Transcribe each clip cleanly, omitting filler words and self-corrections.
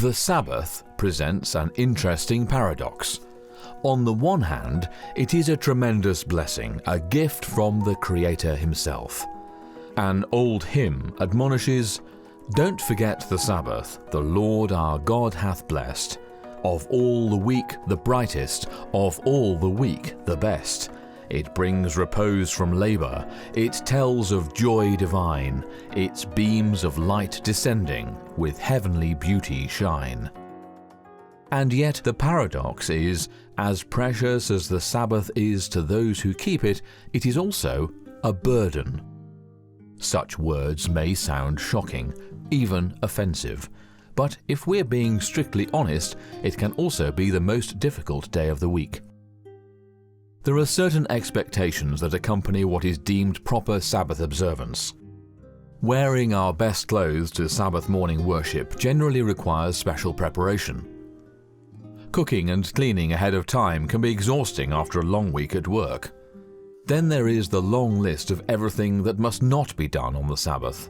The Sabbath presents an interesting paradox. On the one hand, it is a tremendous blessing, a gift from the Creator himself. An old hymn admonishes, "Don't forget the Sabbath, the Lord our God hath blessed. Of all the week the brightest, of all the week the best. It brings repose from labour, it tells of joy divine, its beams of light descending with heavenly beauty shine." And yet the paradox is, as precious as the Sabbath is to those who keep it, it is also a burden. Such words may sound shocking, even offensive, but if we're being strictly honest, it can also be the most difficult day of the week. There are certain expectations that accompany what is deemed proper Sabbath observance. Wearing our best clothes to Sabbath morning worship generally requires special preparation. Cooking and cleaning ahead of time can be exhausting after a long week at work. Then there is the long list of everything that must not be done on the Sabbath.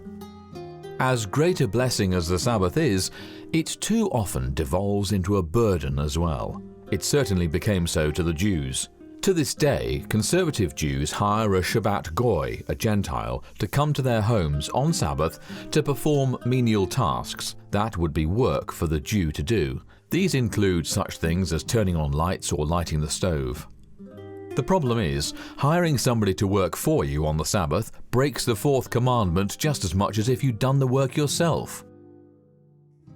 As great a blessing as the Sabbath is, it too often devolves into a burden as well. It certainly became so to the Jews. To this day, conservative Jews hire a Shabbat Goy, a Gentile, to come to their homes on Sabbath to perform menial tasks that would be work for the Jew to do. These include such things as turning on lights or lighting the stove. The problem is, hiring somebody to work for you on the Sabbath breaks the fourth commandment just as much as if you'd done the work yourself.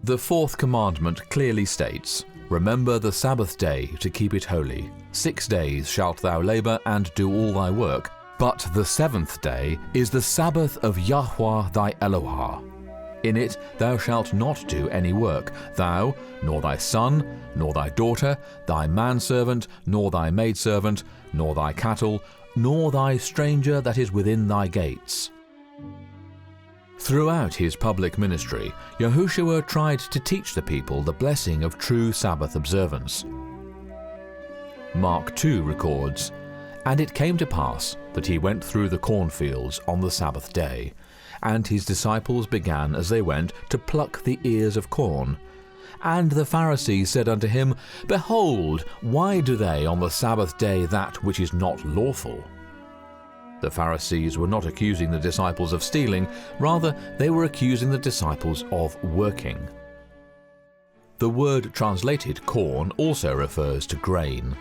The fourth commandment clearly states, "Remember the Sabbath day to keep it holy. 6 days shalt thou labour and do all thy work, but the seventh day is the Sabbath of Yahweh thy Elohah. In it thou shalt not do any work, thou, nor thy son, nor thy daughter, thy manservant, nor thy maidservant, nor thy cattle, nor thy stranger that is within thy gates." Throughout his public ministry, Yahushua tried to teach the people the blessing of true Sabbath observance. Mark 2 records, "And it came to pass that he went through the cornfields on the Sabbath day, and his disciples began as they went to pluck the ears of corn. And the Pharisees said unto him, Behold, why do they on the Sabbath day that which is not lawful?" The Pharisees were not accusing the disciples of stealing, rather they were accusing the disciples of working. The word translated corn also refers to grain.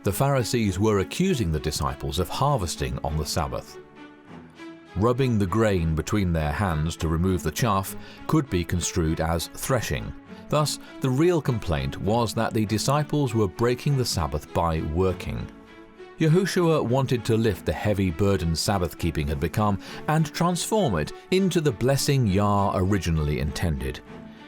The Pharisees were accusing the disciples of harvesting on the Sabbath. Rubbing the grain between their hands to remove the chaff could be construed as threshing. Thus, the real complaint was that the disciples were breaking the Sabbath by working. Yahushua wanted to lift the heavy burden Sabbath keeping had become and transform it into the blessing Yah originally intended.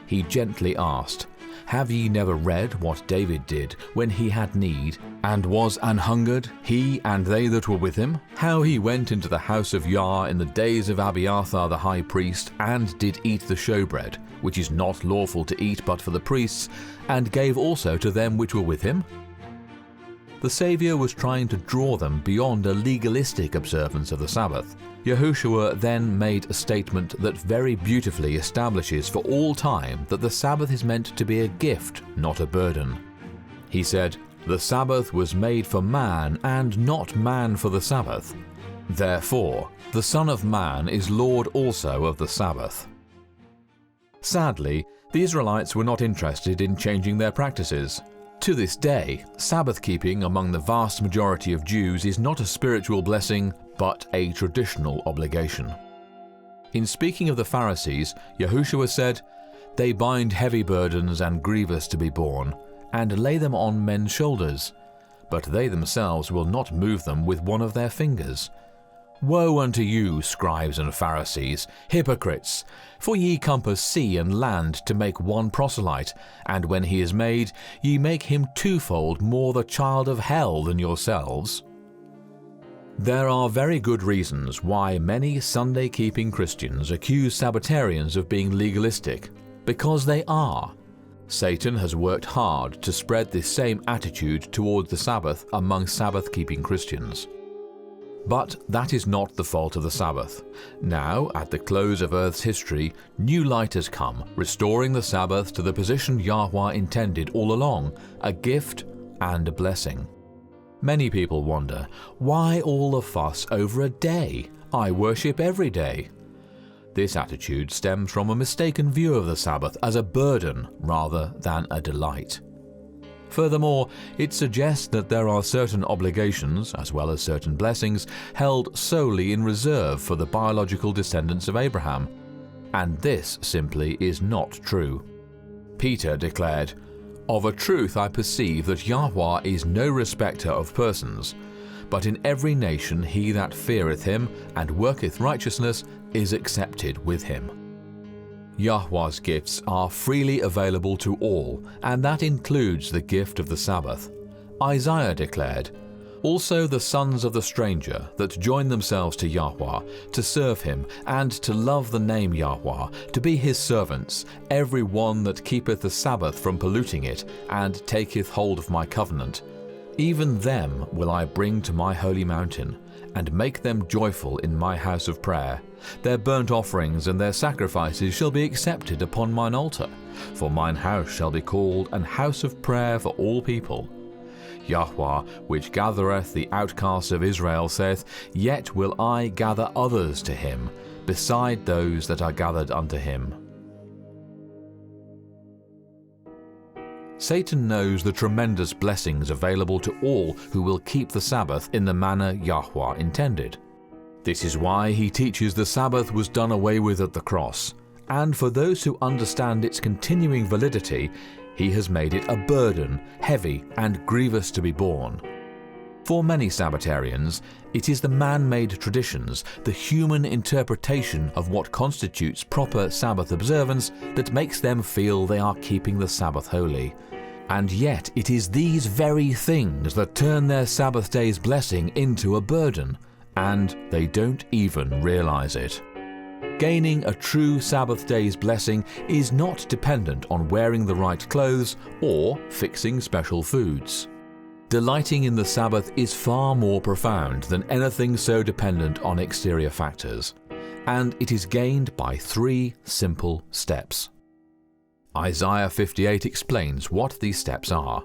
He gently asked, "Have ye never read what David did when he had need, and was an hungered, he and they that were with him? How he went into the house of Yah in the days of Abiathar the high priest, and did eat the showbread, which is not lawful to eat but for the priests, and gave also to them which were with him?" The Saviour was trying to draw them beyond a legalistic observance of the Sabbath. Yahushua then made a statement that very beautifully establishes for all time that the Sabbath is meant to be a gift, not a burden. He said, "The Sabbath was made for man, and not man for the Sabbath. Therefore, the Son of Man is Lord also of the Sabbath." Sadly, the Israelites were not interested in changing their practices. To this day, Sabbath keeping among the vast majority of Jews is not a spiritual blessing, but a traditional obligation. In speaking of the Pharisees, Yahushua said, "They bind heavy burdens and grievous to be borne, and lay them on men's shoulders, but they themselves will not move them with one of their fingers. Woe unto you, scribes and Pharisees, hypocrites! For ye compass sea and land to make one proselyte, and when he is made, ye make him twofold more the child of hell than yourselves." There are very good reasons why many Sunday-keeping Christians accuse Sabbatarians of being legalistic, because they are. Satan has worked hard to spread this same attitude toward the Sabbath among Sabbath-keeping Christians. But that is not the fault of the Sabbath. Now, at the close of Earth's history, new light has come, restoring the Sabbath to the position Yahweh intended all along, a gift and a blessing. Many people wonder, why all the fuss over a day? I worship every day. This attitude stems from a mistaken view of the Sabbath as a burden rather than a delight. Furthermore, it suggests that there are certain obligations, as well as certain blessings, held solely in reserve for the biological descendants of Abraham, and this simply is not true. Peter declared, "Of a truth I perceive that Yahweh is no respecter of persons, but in every nation he that feareth him and worketh righteousness is accepted with him." Yahweh's gifts are freely available to all, and that includes the gift of the Sabbath. Isaiah declared, "Also the sons of the stranger that join themselves to Yahweh, to serve him, and to love the name Yahweh, to be his servants, every one that keepeth the Sabbath from polluting it, and taketh hold of my covenant. Even them will I bring to my holy mountain, and make them joyful in my house of prayer. Their burnt offerings and their sacrifices shall be accepted upon mine altar, for mine house shall be called an house of prayer for all people. Yahweh, which gathereth the outcasts of Israel, saith, Yet will I gather others to him, beside those that are gathered unto him." Satan knows the tremendous blessings available to all who will keep the Sabbath in the manner Yahweh intended. This is why he teaches the Sabbath was done away with at the cross, and for those who understand its continuing validity, he has made it a burden, heavy and grievous to be borne. For many Sabbatarians, it is the man-made traditions, the human interpretation of what constitutes proper Sabbath observance that makes them feel they are keeping the Sabbath holy. And yet it is these very things that turn their Sabbath day's blessing into a burden, and they don't even realize it. Gaining a true Sabbath day's blessing is not dependent on wearing the right clothes or fixing special foods. Delighting in the Sabbath is far more profound than anything so dependent on exterior factors, and it is gained by 3 simple steps. Isaiah 58 explains what these steps are.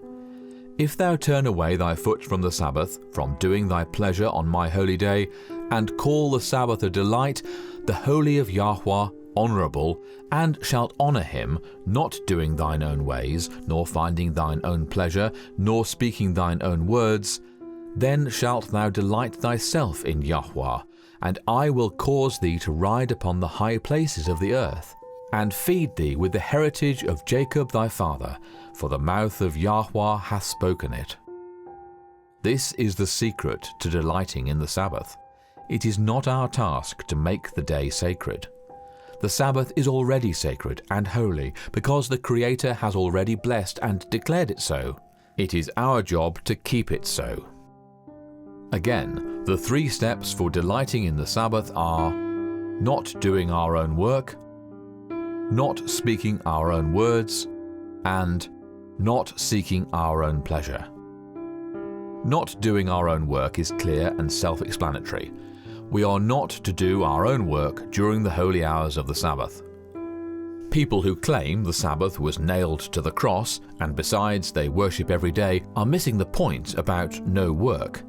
"If thou turn away thy foot from the Sabbath, from doing thy pleasure on my holy day, and call the Sabbath a delight, the holy of Yahweh honourable, and shalt honour him, not doing thine own ways, nor finding thine own pleasure, nor speaking thine own words, then shalt thou delight thyself in Yahweh, and I will cause thee to ride upon the high places of the earth, and feed thee with the heritage of Jacob thy father, for the mouth of Yahweh hath spoken it." This is the secret to delighting in the Sabbath. It is not our task to make the day sacred. The Sabbath is already sacred and holy because the Creator has already blessed and declared it so. It is our job to keep it so. Again, the 3 steps for delighting in the Sabbath are not doing our own work, not speaking our own words, and not seeking our own pleasure. Not doing our own work is clear and self-explanatory. We are not to do our own work during the holy hours of the Sabbath. People who claim the Sabbath was nailed to the cross, and besides they worship every day, are missing the point about no work.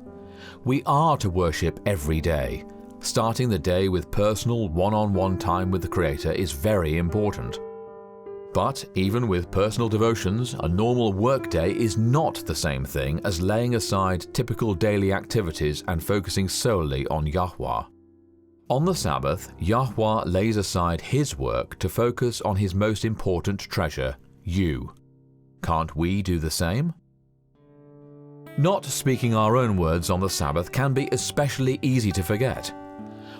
We are to worship every day. Starting the day with personal one-on-one time with the Creator is very important. But even with personal devotions, a normal work day is not the same thing as laying aside typical daily activities and focusing solely on Yahweh. On the Sabbath, Yahweh lays aside his work to focus on his most important treasure, you. Can't we do the same? Not speaking our own words on the Sabbath can be especially easy to forget.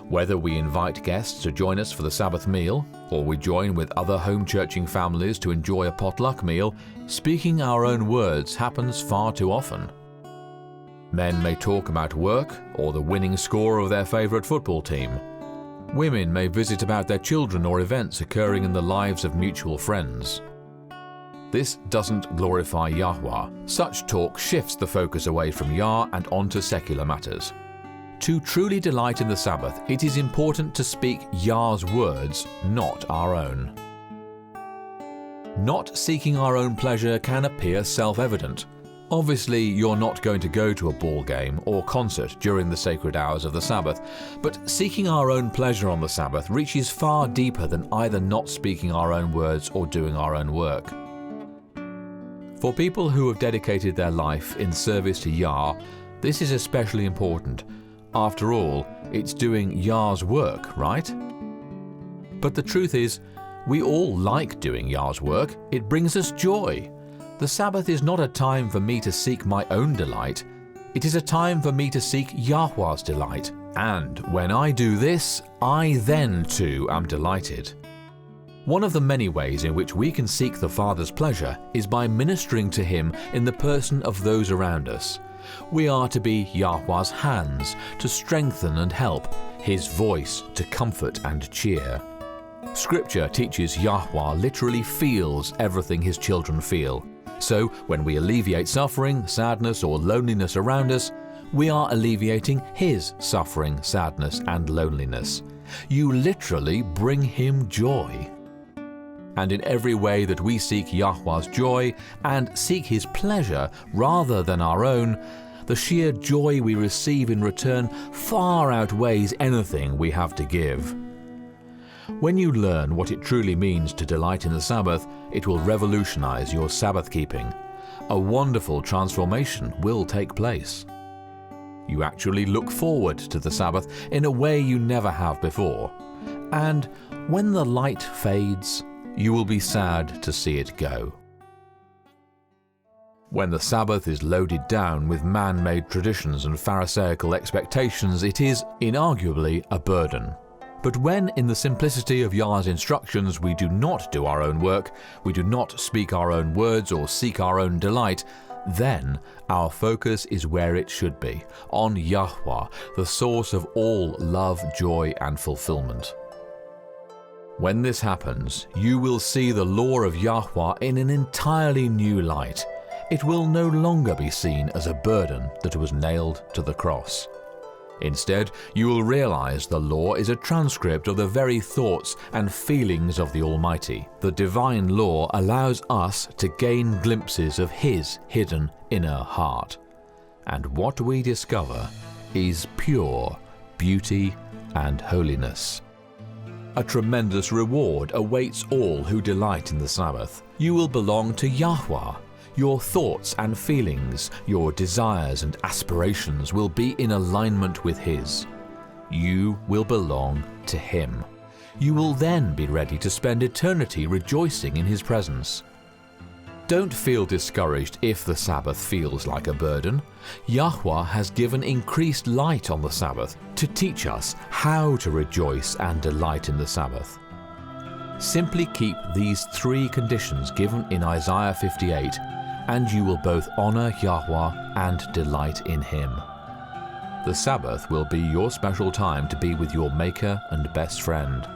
Whether we invite guests to join us for the Sabbath meal, or we join with other home-churching families to enjoy a potluck meal, speaking our own words happens far too often. Men may talk about work or the winning score of their favourite football team. Women may visit about their children or events occurring in the lives of mutual friends. This doesn't glorify Yahweh. Such talk shifts the focus away from Yah and onto secular matters. To truly delight in the Sabbath, it is important to speak Yah's words, not our own. Not seeking our own pleasure can appear self-evident. Obviously, you're not going to go to a ball game or concert during the sacred hours of the Sabbath, but seeking our own pleasure on the Sabbath reaches far deeper than either not speaking our own words or doing our own work. For people who have dedicated their life in service to Yah, this is especially important. After all, it's doing Yah's work, right? But the truth is, we all like doing Yah's work. It brings us joy. The Sabbath is not a time for me to seek my own delight. It is a time for me to seek Yahweh's delight. And when I do this, I then too am delighted. One of the many ways in which we can seek the Father's pleasure is by ministering to Him in the person of those around us. We are to be Yahweh's hands to strengthen and help, His voice to comfort and cheer. Scripture teaches Yahweh literally feels everything His children feel. So when we alleviate suffering, sadness or loneliness around us, we are alleviating His suffering, sadness and loneliness. You literally bring Him joy. And in every way that we seek Yahweh's joy and seek His pleasure rather than our own, the sheer joy we receive in return far outweighs anything we have to give. When you learn what it truly means to delight in the Sabbath, it will revolutionize your Sabbath keeping. A wonderful transformation will take place. You actually look forward to the Sabbath in a way you never have before. And when the light fades, you will be sad to see it go. When the Sabbath is loaded down with man-made traditions and Pharisaical expectations, it is inarguably a burden. But when, in the simplicity of Yah's instructions, we do not do our own work, we do not speak our own words or seek our own delight, then our focus is where it should be, on Yahweh, the source of all love, joy, and fulfillment. When this happens, you will see the law of Yahweh in an entirely new light. It will no longer be seen as a burden that was nailed to the cross. Instead, you will realize the law is a transcript of the very thoughts and feelings of the Almighty. The divine law allows us to gain glimpses of His hidden inner heart. And what we discover is pure beauty and holiness. A tremendous reward awaits all who delight in the Sabbath. You will belong to Yahweh. Your thoughts and feelings, your desires and aspirations will be in alignment with His. You will belong to Him. You will then be ready to spend eternity rejoicing in His presence. Don't feel discouraged if the Sabbath feels like a burden. Yahweh has given increased light on the Sabbath to teach us how to rejoice and delight in the Sabbath. Simply keep these three conditions given in Isaiah 58, and you will both honor Yahweh and delight in Him. The Sabbath will be your special time to be with your Maker and best friend.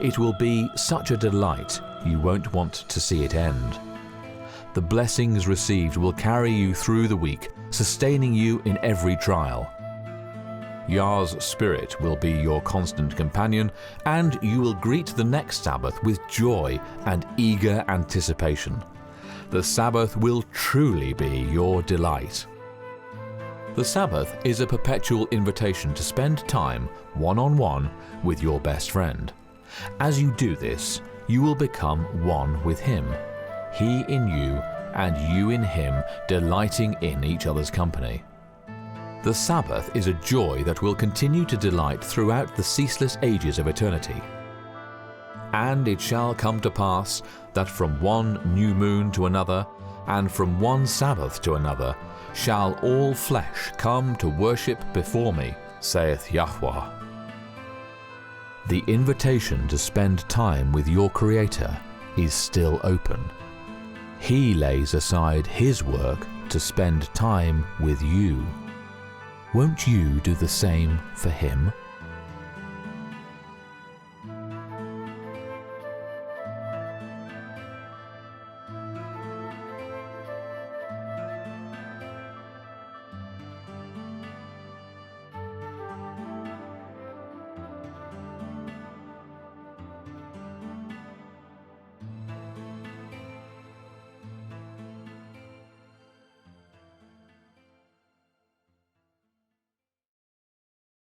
It will be such a delight you won't want to see it end. The blessings received will carry you through the week, sustaining you in every trial. Yah's Spirit will be your constant companion, and you will greet the next Sabbath with joy and eager anticipation. The Sabbath will truly be your delight. The Sabbath is a perpetual invitation to spend time one-on-one with your best friend. As you do this, you will become one with Him, He in you and you in Him, delighting in each other's company. The Sabbath is a joy that will continue to delight throughout the ceaseless ages of eternity. And it shall come to pass that from one new moon to another, and from one Sabbath to another, shall all flesh come to worship before me, saith Yahweh. The invitation to spend time with your Creator is still open. He lays aside His work to spend time with you. Won't you do the same for Him?